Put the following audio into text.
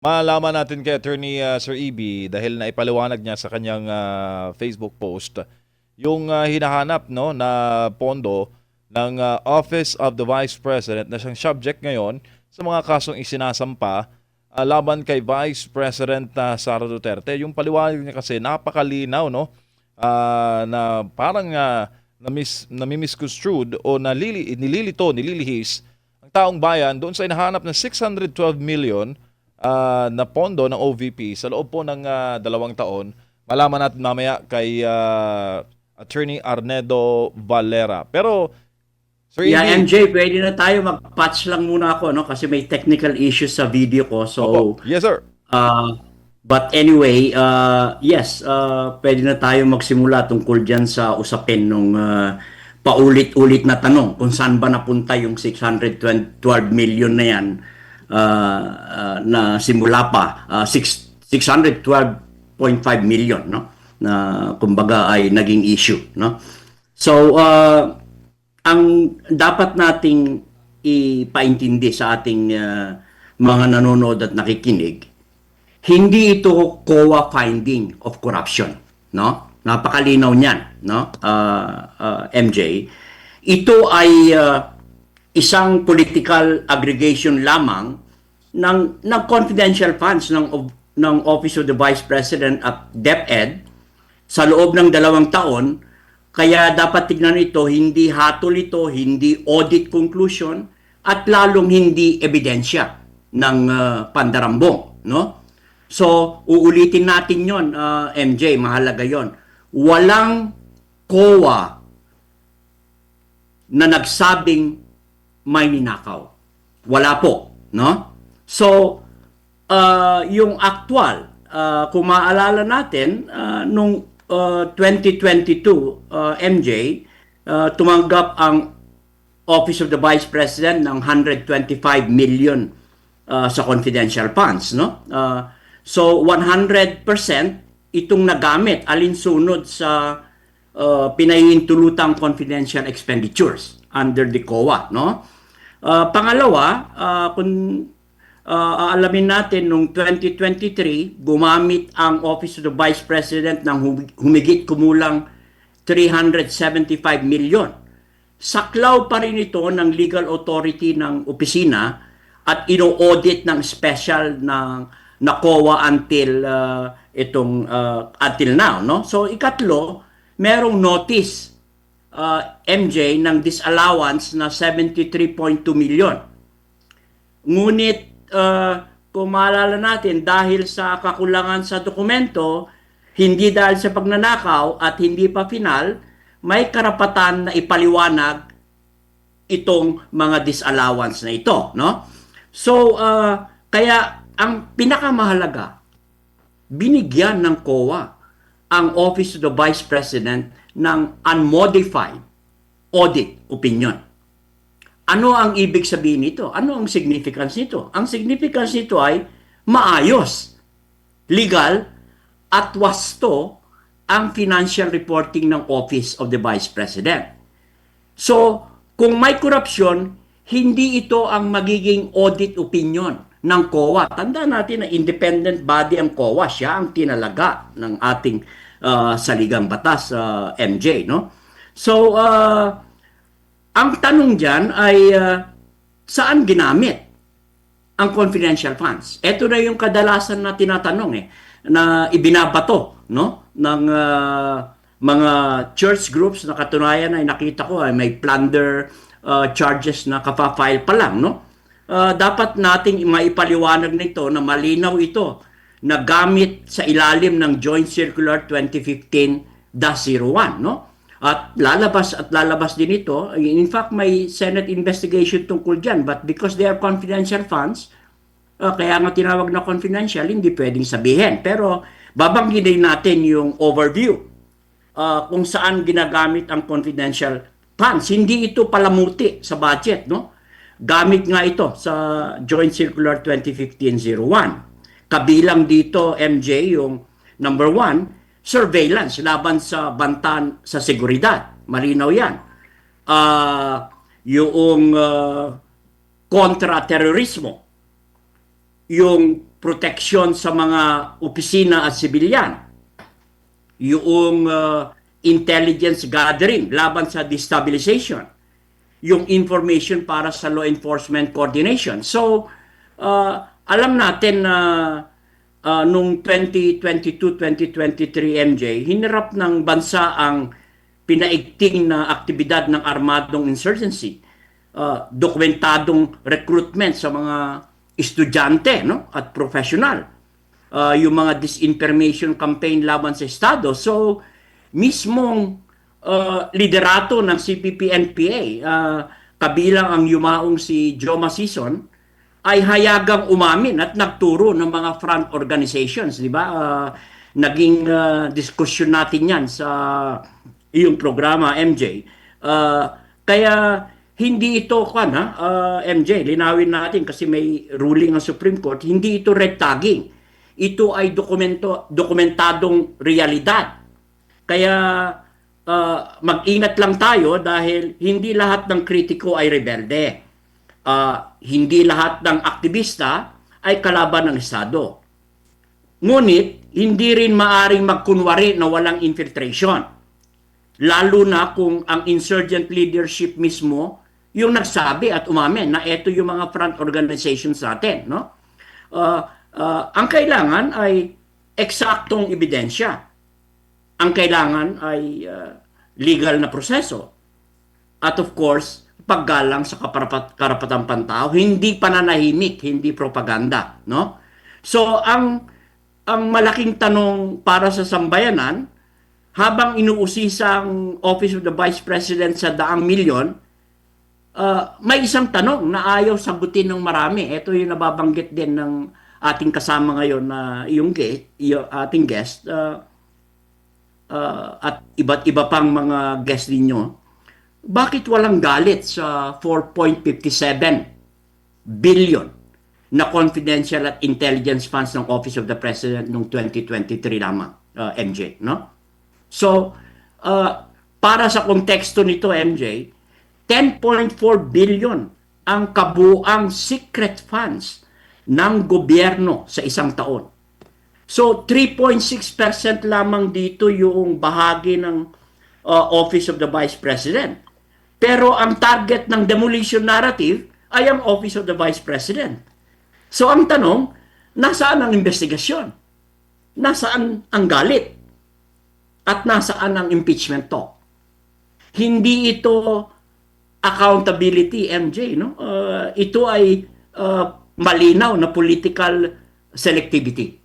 Malaman natin kay Attorney Sir EB dahil naipaliwanag niya sa kanyang Facebook post yung hinahanap no na pondo ng Office of the Vice President na siyang subject ngayon sa mga kasong isinasampa laban kay Vice President Sara Duterte. Yung paliwanag niya kasi napakalinaw no na parang nami-misconstrued o nililihis ang taong bayan doon sa hinahanap na 612 million na pondo ng OVP sa loob po ng 2 taon. Malaman natin mamaya kay Attorney Arnedo Valera. Pero, Sir Yeah, EB, MJ, pwede na tayo mag-patch lang muna ako, no? Kasi may technical issues sa video ko. opo, So, yes sir. but anyway, yes, pwede na tayo magsimula tungkol dyan sa usapin nung paulit-ulit na tanong kung saan ba napunta yung 612 million na yan na simula pa, 612.5 million, no? Na kumbaga ay naging issue, no? So, ang dapat nating ipaintindi sa ating mga nanonood at nakikinig, hindi ito COA finding of corruption, no? Napakalinaw niyan, no? MJ. Ito ay isang political aggregation lamang ng confidential funds ng Office of the Vice President at DepEd sa loob ng 2 taon. Kaya dapat tignan ito, hindi hatol ito, hindi audit conclusion, at lalong hindi ebidensya ng pandarambong, no? So, uulitin natin yon, MJ, mahalaga yon. Walang COA na nagsabing may ninakaw. Wala po, no? So, yung actual, kung maaalala natin, nung 2022, MJ, tumanggap ang Office of the Vice President ng 125 million sa confidential funds, no? So 100% itong nagamit alinsunod sa pinahihintulutang confidential expenditures under the COA, no? Pangalawa, kung aalamin natin, noong 2023, gumamit ang Office of the Vice President ng humigit kumulang 375 million. Saklaw pa rin ito ng legal authority ng opisina at ino-audit ng special na COA until until now, no? So ikatlo, merong notice MJ ng disallowance na 73.2 million. Ngunit kung maalala natin, dahil sa kakulangan sa dokumento, hindi dahil sa pagnanakaw at hindi pa final, may karapatan na ipaliwanag itong mga disallowance na ito, no? So, kaya ang pinakamahalaga, binigyan ng COA ang Office of the Vice President ng unmodified audit opinion. Ano ang ibig sabihin nito? Ano ang significance nito? Ang significance nito ay maayos, legal, at wasto ang financial reporting ng Office of the Vice President. So, kung may korupsyon, hindi ito ang magiging audit opinion ng COA. Tandaan natin na independent body ang COA. Siya ang tinalaga ng ating saligang batas, MJ, no? So, ang tanong dyan ay saan ginamit ang confidential funds? Ito na yung kadalasan na tinatanong na ibinabato, no, ng mga church groups na katunayan ay nakita ko ay may plunder charges na kapafile pa lang, no? Dapat nating maipaliwanag nito na malinaw ito na gamit sa ilalim ng Joint Circular 2015-01, no? At lalabas din ito. In fact, may Senate investigation tungkol dyan. But because they are confidential funds, kaya nga tinawag na confidential, hindi pwedeng sabihin. Pero babanggitin natin yung overview kung saan ginagamit ang confidential funds. Hindi ito palamuti sa budget, no? Gamit nga ito sa Joint Circular 2015-01. Kabilang dito, MJ, yung number 1, surveillance laban sa bantan sa seguridad. Malinaw yan. Yung kontra-terorismo, yung proteksyon sa mga opisina at sibilyan, yung intelligence gathering laban sa destabilization, yung information para sa law enforcement coordination. So, alam natin na nung 2022-2023 MJ, hinirap ng bansa ang pinaigting na aktibidad ng armadong insurgency, dokumentadong recruitment sa mga estudyante, no, at professional, yung mga disinformation campaign laban sa Estado. So, mismong liderato ng CPP-NPA, kabilang ang yumaong si Joma Sison, ay hayagang umamin at nagturo ng mga front organizations, di ba? Naging diskusyon natin yan sa iyong programa, MJ. Kaya hindi ito, MJ, linawin natin kasi may ruling ng Supreme Court, hindi ito red tagging. Ito ay dokumentadong realidad. Kaya mag-ingat lang tayo dahil hindi lahat ng kritiko ay rebelde. Hindi lahat ng aktivista ay kalaban ng Estado. Ngunit, hindi rin maaring magkunwari na walang infiltration. Lalo na kung ang insurgent leadership mismo yung nagsabi at umamin na ito yung mga front organizations natin. No? Ang kailangan ay eksaktong ebidensya. Ang kailangan ay legal na proseso. At of course, paggalang sa karapatang pantao, hindi pananahimik, hindi propaganda, no? So ang malaking tanong para sa sambayanan, habang inuusisa ang Office of the Vice President sa daang milyon, may isang tanong na ayaw sagutin ng marami. Ito yung nababanggit din ng ating kasama ngayon na yung ating guest at iba't iba pang mga guest ninyo. Bakit walang galit sa 4.57 billion na confidential at intelligence funds ng Office of the President noong 2023 lamang, MJ, no? So, para sa konteksto nito, MJ, 10.4 billion ang kabuang secret funds ng gobyerno sa isang taon. So, 3.6% lamang dito yung bahagi ng Office of the Vice President. Pero ang target ng demolition narrative ay ang Office of the Vice President. So ang tanong, nasaan ang investigasyon? Nasaan ang galit? At nasaan ang impeachment talk? Hindi ito accountability, MJ. No? Ito ay malinaw na political selectivity.